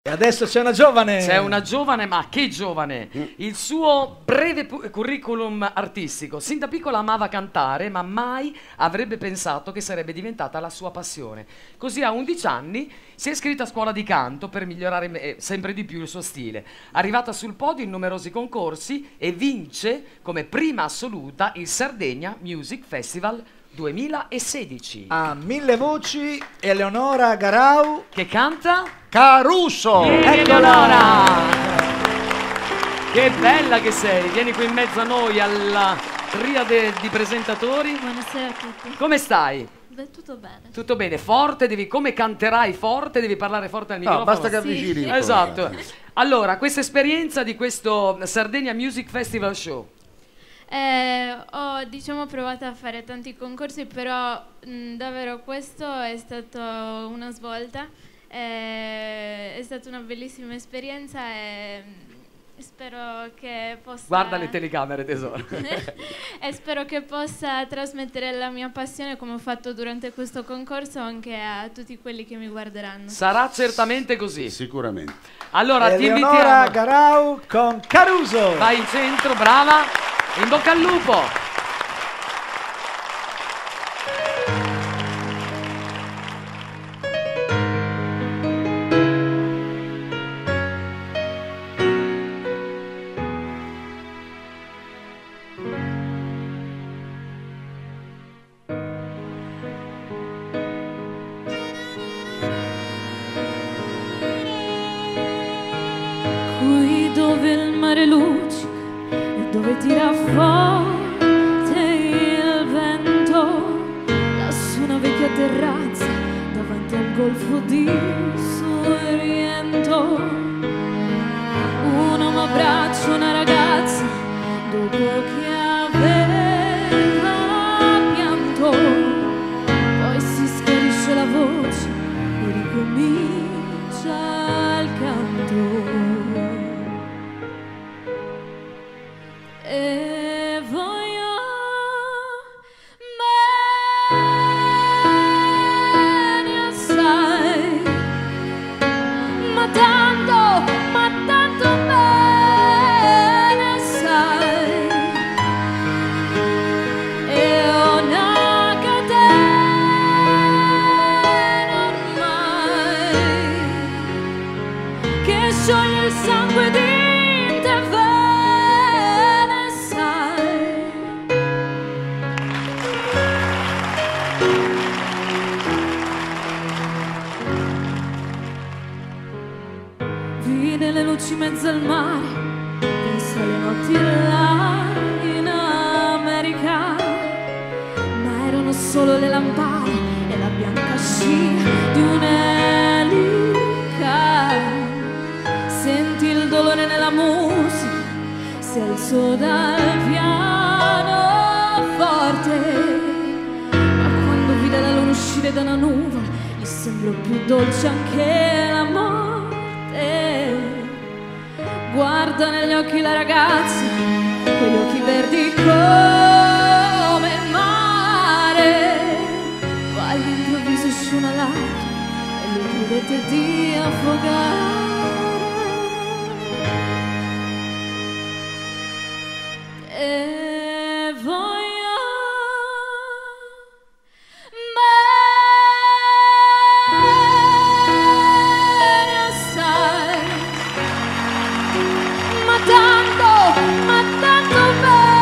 E adesso c'è una giovane. C'è una giovane, ma che giovane! Il suo breve curriculum artistico. Sin da piccola amava cantare, ma mai avrebbe pensato che sarebbe diventata la sua passione. Così a 11 anni si è iscritta a scuola di canto per migliorare sempre di più il suo stile. Arrivata sul podio in numerosi concorsi e vince come prima assoluta il Sardegna Music Festival 2016. A 1000 voci, Eleonora Garau Che canta? Caruso. Eleonora! Che bella che sei! Vieni qui in mezzo a noi alla triade di presentatori. Buonasera a tutti. Come stai? Beh, tutto bene. Tutto bene, forte, come canterai forte, devi parlare forte al microfono. No, basta che avvicini. Sì. Esatto. Allora, questa esperienza di questo Sardegna Music Festival Show. Ho provato a fare tanti concorsi, però davvero questo è stato una svolta, è stata una bellissima esperienza e spero che possa... Guarda le telecamere, tesoro. E spero che possa trasmettere la mia passione come ho fatto durante questo concorso anche a tutti quelli che mi guarderanno. Sarà certamente così. Sicuramente. Allora, ti Eleonora invitiamo. Garau con Caruso. Vai in centro, brava. In bocca al lupo. Qui dove il mare luce e dove tira forte il vento, lassù una vecchia terrazza davanti al golfo di Sorrento. Un uomo abbraccia una ragazza dopo che aveva pianto, poi si schiarisce la voce e ricomincia il canto. E voglio bene assai, ma tanto bene assai, e una catena ormai che scioglie il sangue di te. Vide le luci in mezzo al mare, penso alle notti là in America, ma erano solo le lampade e la bianca scia di un'elica. Senti il dolore nella musica, si alzò dal pianoforte, ma quando vide la luna uscire da una nuvola gli sembrò più dolce anche la morte. Guarda negli occhi la ragazza, quegli occhi verdi come il mare, poi all'improvviso uscì una lacrima e lui credette di affogare. E voglio bene assai, ma tanto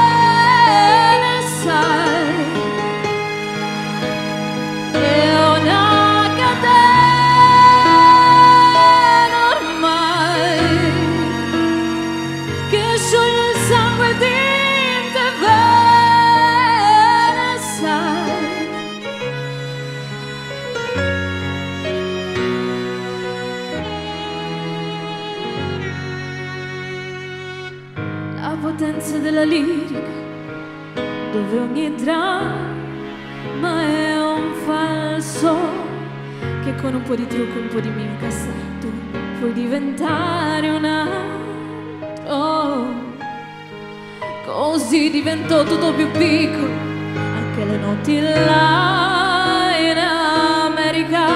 bene assai, e una catena ormai che scioglie il sangue di te bene assai. La potenza della lirica, dove ogni dramma è un falso, che con un po' di trucco e un po' di mimica tu puoi diventare un altro. Così diventò tutto più piccolo, anche le notti là in America.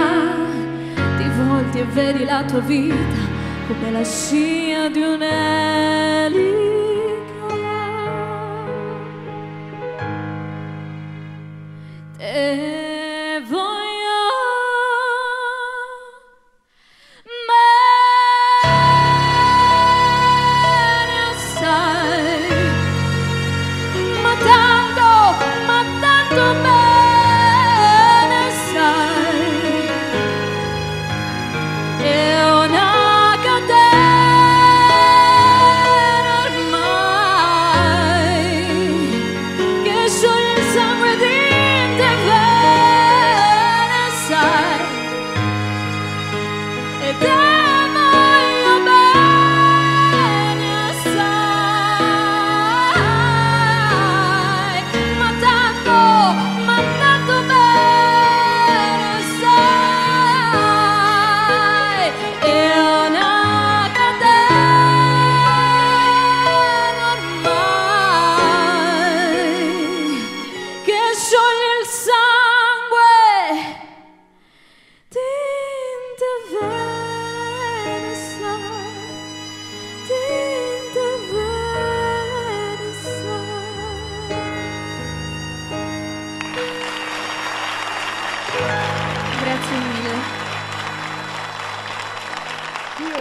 Ti volti e vedi la tua vita come la scia di un'elica. Te voglio bene assai, ma tanto bene assai. È una catena ormai che scioglie il sangue di te bene assai. E te voglio bene assai, ma tanto bene assai. È una catena ormai che scioglie il sangue di te bene assai, di te bene assai. Grazie mille. Io